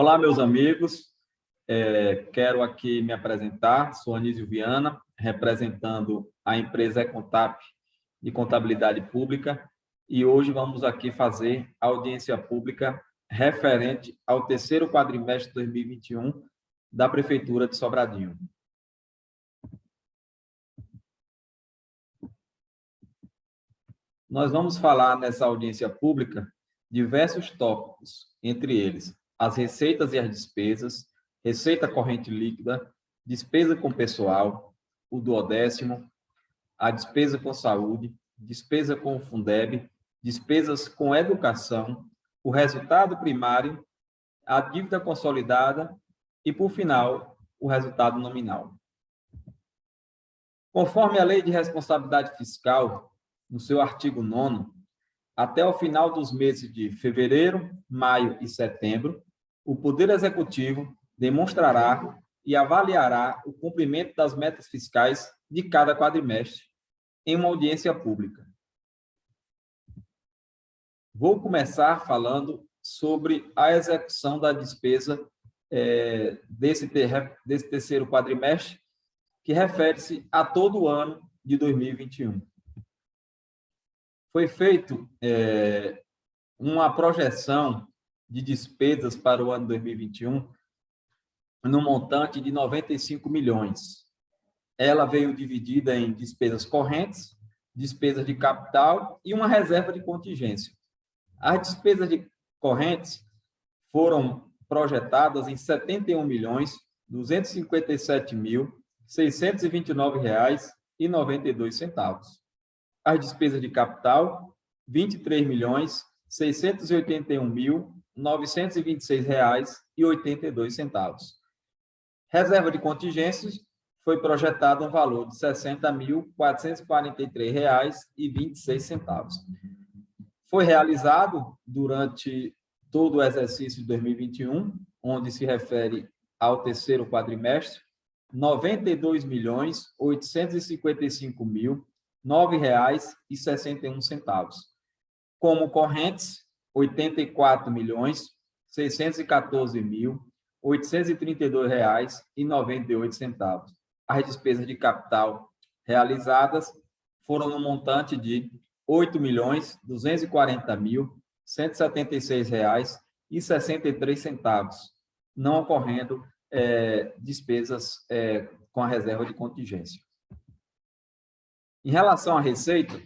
Olá, meus amigos. Quero aqui me apresentar. Sou Anísio Viana, representando a empresa Econtap de Contabilidade Pública, e hoje vamos aqui fazer a audiência pública referente ao terceiro quadrimestre de 2021 da Prefeitura de Sobradinho. Nós vamos falar nessa audiência pública diversos tópicos, entre eles as receitas e as despesas, receita corrente líquida, despesa com pessoal, o duodécimo, a despesa com saúde, despesa com o Fundeb, despesas com educação, o resultado primário, a dívida consolidada e, por final, o resultado nominal. Conforme a Lei de Responsabilidade Fiscal, no seu artigo 9º, até o final dos meses de fevereiro, maio e setembro, o Poder Executivo demonstrará e avaliará o cumprimento das metas fiscais de cada quadrimestre em uma audiência pública. Vou começar falando sobre a execução da despesa desse terceiro quadrimestre, que refere-se a todo o ano de 2021. Foi feito uma projeção de despesas para o ano 2021 no montante de 95 milhões. Ela veio dividida em despesas correntes, despesas de capital e uma reserva de contingência. As despesas de correntes foram projetadas em R$ 71.657.629,92. As despesas de capital, R$ 23.681.926,82. Reserva de contingências foi projetada um valor de R$ 60.443,26. Foi realizado durante todo o exercício de 2021, onde se refere ao terceiro quadrimestre, R$ 92.855.009,61. Como correntes, R$ 84.614.832,98. As despesas de capital realizadas foram no montante de R$ 8.240.176,63, não ocorrendo despesas com a reserva de contingência. Em relação à receita,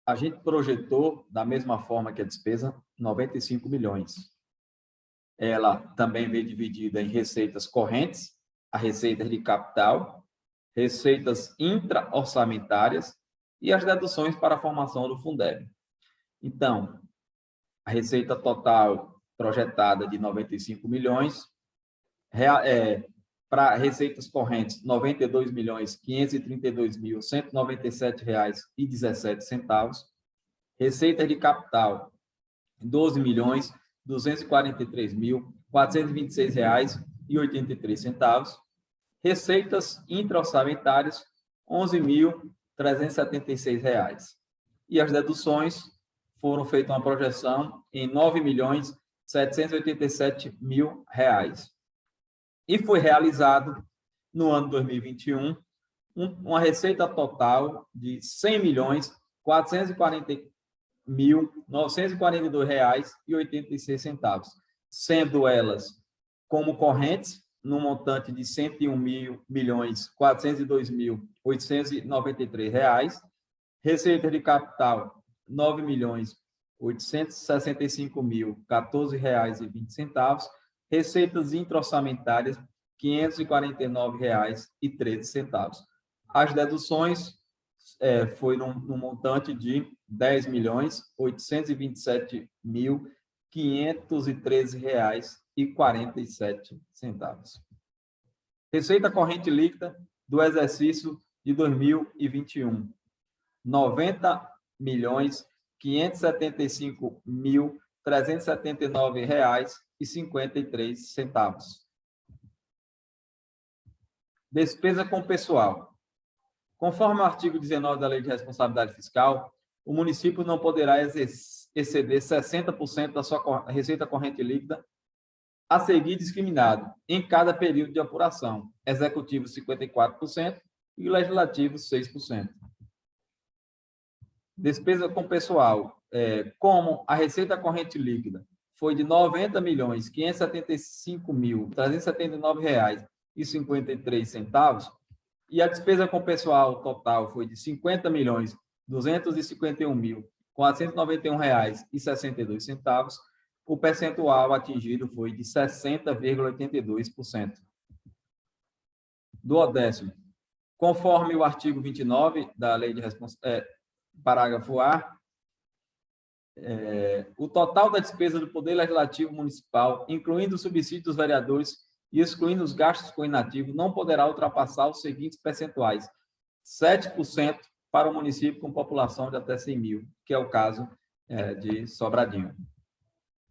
a gente projetou, da mesma forma que a despesa, 95 milhões. Ela também veio dividida em receitas correntes, a receitas de capital, receitas intra-orçamentárias e as deduções para a formação do Fundeb. Então, a receita total projetada de 95 milhões, para receitas correntes, R$ 92.532.197,17. Receitas de capital, R$ 12.243.426,83. Receitas intra-orçamentárias, R$ 11.376. E as deduções foram feitas uma projeção em R$ 9.787.000. E foi realizado, no ano 2021, uma receita total de R$ 100.440.942,86, sendo elas como correntes, no montante de R$ 101.402.893, receita de capital, R$ 9.865.014,20, receitas intra-orçamentárias, R$ 549,13. As deduções foram no montante de R$ 10.827.513,47. Receita corrente líquida do exercício de 2021, R$ 90.575.379,53. Despesa com pessoal. Conforme o artigo 19 da Lei de Responsabilidade Fiscal, o município não poderá exceder 60% da sua receita corrente líquida a seguir discriminado em cada período de apuração: executivo 54% e legislativo 6%. Despesa com pessoal, como a receita corrente líquida foi de R$ 90.575.379,53, e a despesa com pessoal total foi de R$ 50.251.491,62, o percentual atingido foi de 60,82%. Duodécimo, conforme o artigo 29 da Lei de parágrafo A, o total da despesa do Poder Legislativo Municipal, incluindo o subsídio dos vereadores e excluindo os gastos com inativo, não poderá ultrapassar os seguintes percentuais: 7% para o município com população de até 100 mil, que é o caso de Sobradinho.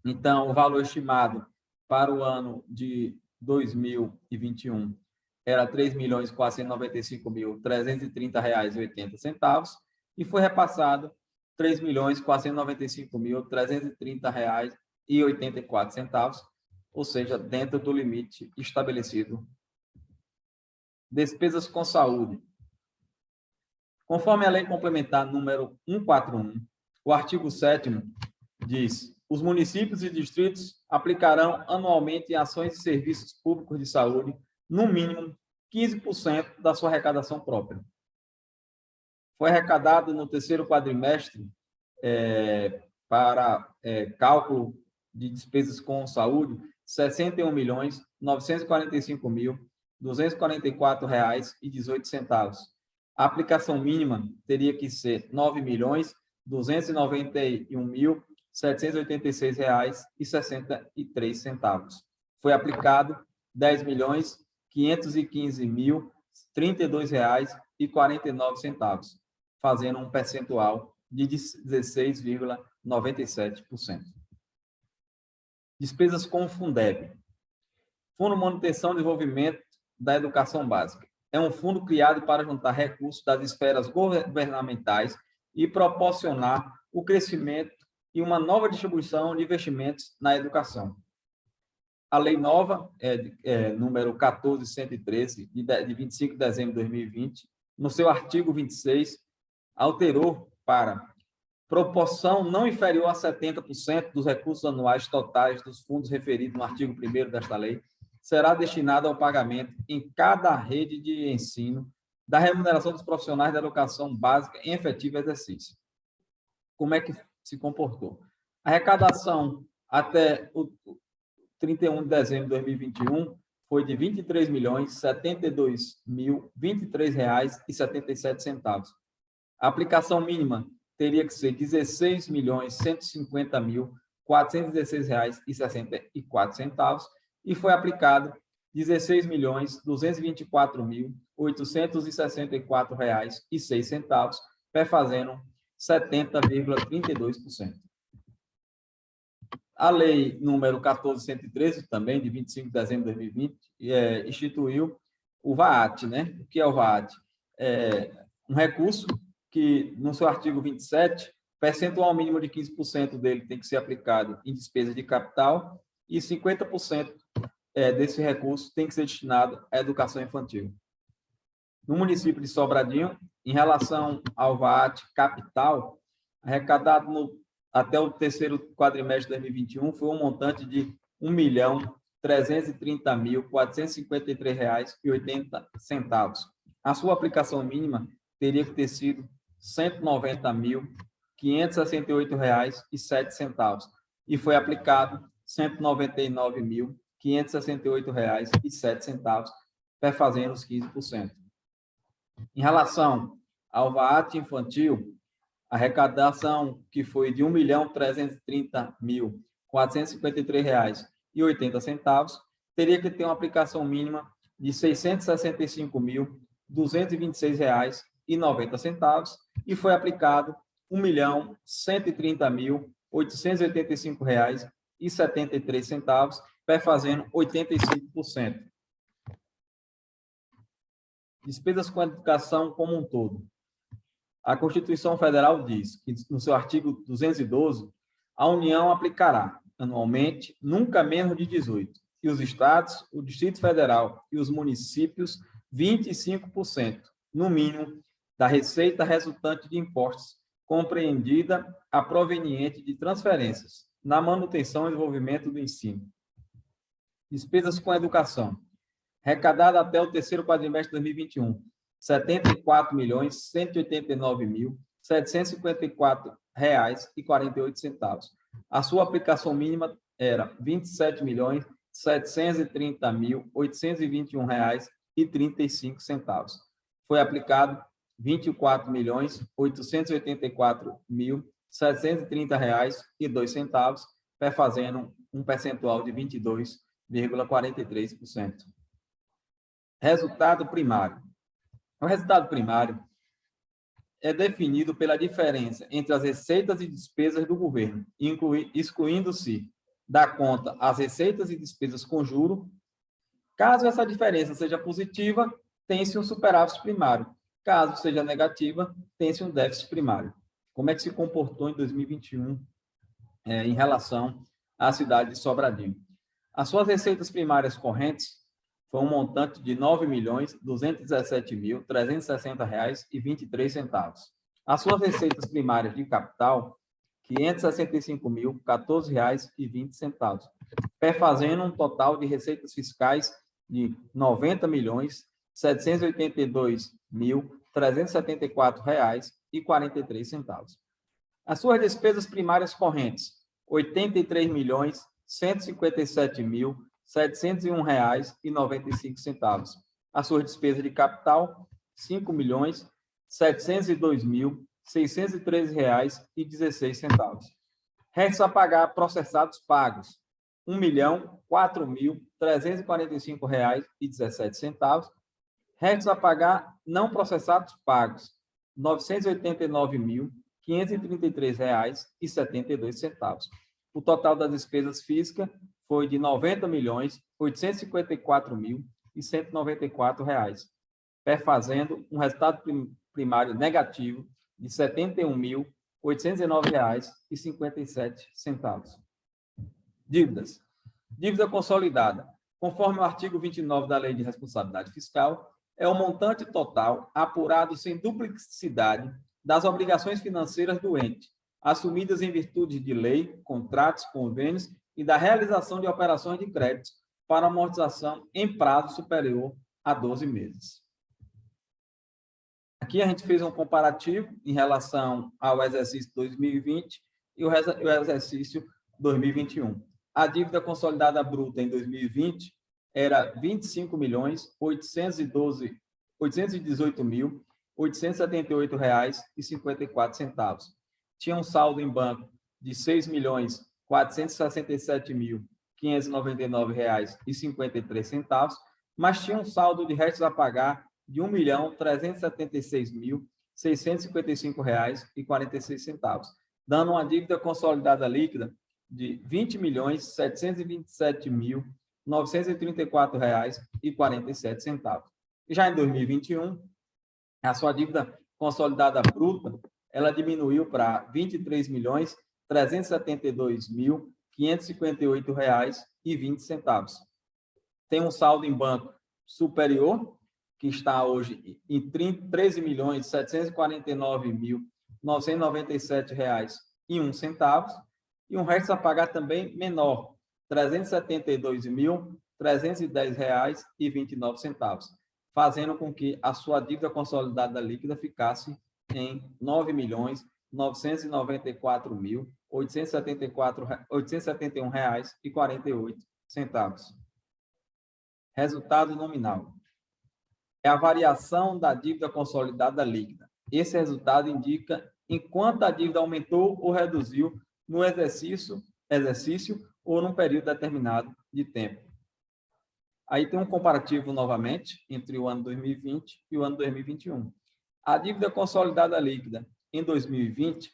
Então, o valor estimado para o ano de 2021 era R$ 3.495.330,80 e foi repassado R$ 3.495.330,84, ou seja, dentro do limite estabelecido. Despesas com saúde. Conforme a Lei Complementar número 141, o artigo 7º diz: os municípios e distritos aplicarão anualmente em ações e serviços públicos de saúde, no mínimo, 15% da sua arrecadação própria. Foi arrecadado no terceiro quadrimestre, para cálculo de despesas com saúde, R$ 61.945.244,18. A aplicação mínima teria que ser R$ 9.291.786,63. Foi aplicado R$ 10.515.032,49, fazendo um percentual de 16,97%. Despesas com o Fundeb. Fundo de Manutenção e Desenvolvimento da Educação Básica. É um fundo criado para juntar recursos das esferas governamentais e proporcionar o crescimento e uma nova distribuição de investimentos na educação. A Lei Nova, número 14.113, de 25 de dezembro de 2020, no seu artigo 26, alterou para proporção não inferior a 70% dos recursos anuais totais dos fundos referidos no artigo 1º desta lei, será destinado ao pagamento em cada rede de ensino da remuneração dos profissionais da educação básica em efetivo exercício. Como é que se comportou? A arrecadação até o 31 de dezembro de 2021 foi de R$ 23.072.023,77. A aplicação mínima teria que ser R$ 16.150.416,64 e foi aplicado R$ 16.224.864,06, perfazendo 70,32%. A Lei número 14.113, também de 25 de dezembro de 2020, instituiu o VAAT, né? O que é o VAAT? É um recurso que, no seu artigo 27, percentual mínimo de 15% dele tem que ser aplicado em despesas de capital e 50% desse recurso tem que ser destinado à educação infantil. No município de Sobradinho, em relação ao VAAT capital, arrecadado até o terceiro quadrimestre de 2021 foi um montante de R$ 1.330.453,80. A sua aplicação mínima teria que ter sido R$ 190.568,07 e foi aplicado R$ 199.568,07, perfazendo os 15%. Em relação ao VAAT infantil, a arrecadação, que foi de R$ 1.330.453,80, teria que ter uma aplicação mínima de R$ 665.226,90 e foi aplicado R$ 1.130.885,73, perfazendo 85%. Despesas com a educação como um todo. A Constituição Federal diz que, no seu artigo 212, a União aplicará anualmente nunca menos de 18 e os estados, o Distrito Federal e os municípios, 25%, no mínimo, da receita resultante de impostos, compreendida a proveniente de transferências, na manutenção e desenvolvimento do ensino. Despesas com educação. Arrecadada até o terceiro quadrimestre de 2021, R$ 74.189.754,48. A sua aplicação mínima era R$ 27.730.821,35. Foi aplicado R$ 24.884.730,02, perfazendo um percentual de 22,43%. Resultado primário. O resultado primário é definido pela diferença entre as receitas e despesas do governo, excluindo-se da conta as receitas e despesas com juro. Caso essa diferença seja positiva, tem-se um superávit primário. Caso seja negativa, tem-se um déficit primário. Como é que se comportou em 2021 em relação à cidade de Sobradinho? As suas receitas primárias correntes foi um montante de R$ 9.217.360,23. As suas receitas primárias de capital, R$ 565.014,20, perfazendo um total de receitas fiscais de R$ 90.782.374,43. As suas despesas primárias correntes, R$ 83.157.701,95. As suas despesas de capital, R$ 5.702.613,16. Restos a pagar processados pagos, R$ 1.004.345,17. Restos a pagar não processados pagos, R$ 989.533,72. O total das despesas físicas foi de R$ 90.854.194, perfazendo um resultado primário negativo de R$ 71.809,57. Dívidas. Dívida consolidada. Conforme o artigo 29 da Lei de Responsabilidade Fiscal, é o montante total apurado sem duplicidade das obrigações financeiras do ente, assumidas em virtude de lei, contratos, convênios e da realização de operações de crédito para amortização em prazo superior a 12 meses. Aqui a gente fez um comparativo em relação ao exercício 2020 e o exercício 2021. A dívida consolidada bruta em 2020 era R$ 25.818.878,54. Tinha um saldo em banco de R$ 6.467.599,53, mas tinha um saldo de restos a pagar de R$ 1.376.655,46, dando uma dívida consolidada líquida de R$ 20.727.934,47. Já em 2021, a sua dívida consolidada bruta, ela diminuiu para R$ 23.372.558,20. Tem um saldo em banco superior, que está hoje em R$ 13.749.997,01, e um resto a pagar também menor, R$ 372.310,29, fazendo com que a sua dívida consolidada líquida ficasse em R$ 9.999.871,48. Resultado nominal. É a variação da dívida consolidada líquida. Esse resultado indica em quanto a dívida aumentou ou reduziu no exercício ou num período determinado de tempo. Aí tem um comparativo novamente entre o ano 2020 e o ano 2021. A dívida consolidada líquida em 2020,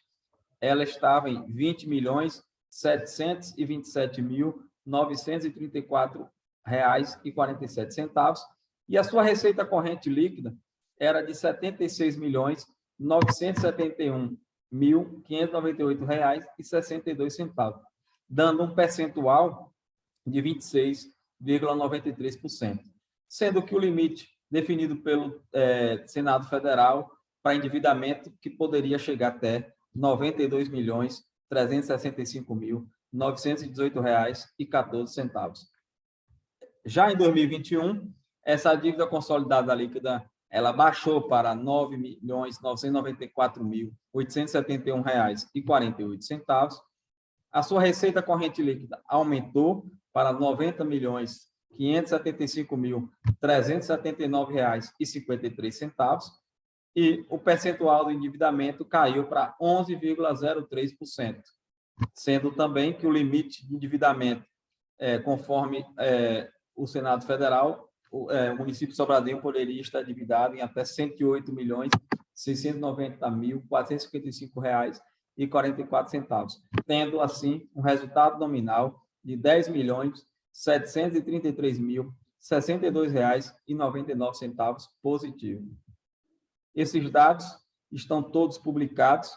ela estava em R$ 20.727.934,47, e a sua receita corrente líquida era de R$ 76.971.598,62, dando um percentual de 26,5%. 2,93%, sendo que o limite definido pelo Senado Federal para endividamento que poderia chegar até R$ 92.365.918,14. Já em 2021, essa dívida consolidada líquida ela baixou para R$ 9.994.871,48. A sua receita corrente líquida aumentou para R$ 90.575.379,53 e o percentual do endividamento caiu para 11,03%, sendo também que o limite de endividamento, conforme o Senado Federal, o município de Sobradinho poderia estar endividado em até R$ 108.690.455,44, tendo, assim, um resultado nominal de R$ 10.733.062,99 positivo. Esses dados estão todos publicados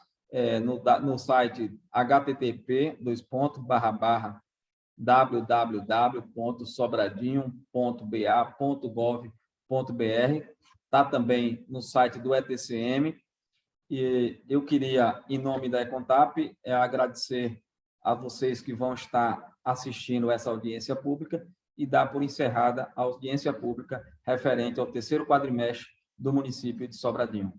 no site http://www.sobradinho.ba.gov.br. Está também no site do ETCM. E eu queria, em nome da Econtap, agradecer a vocês que vão estar assistindo essa audiência pública e dar por encerrada a audiência pública referente ao terceiro quadrimestre do município de Sobradinho.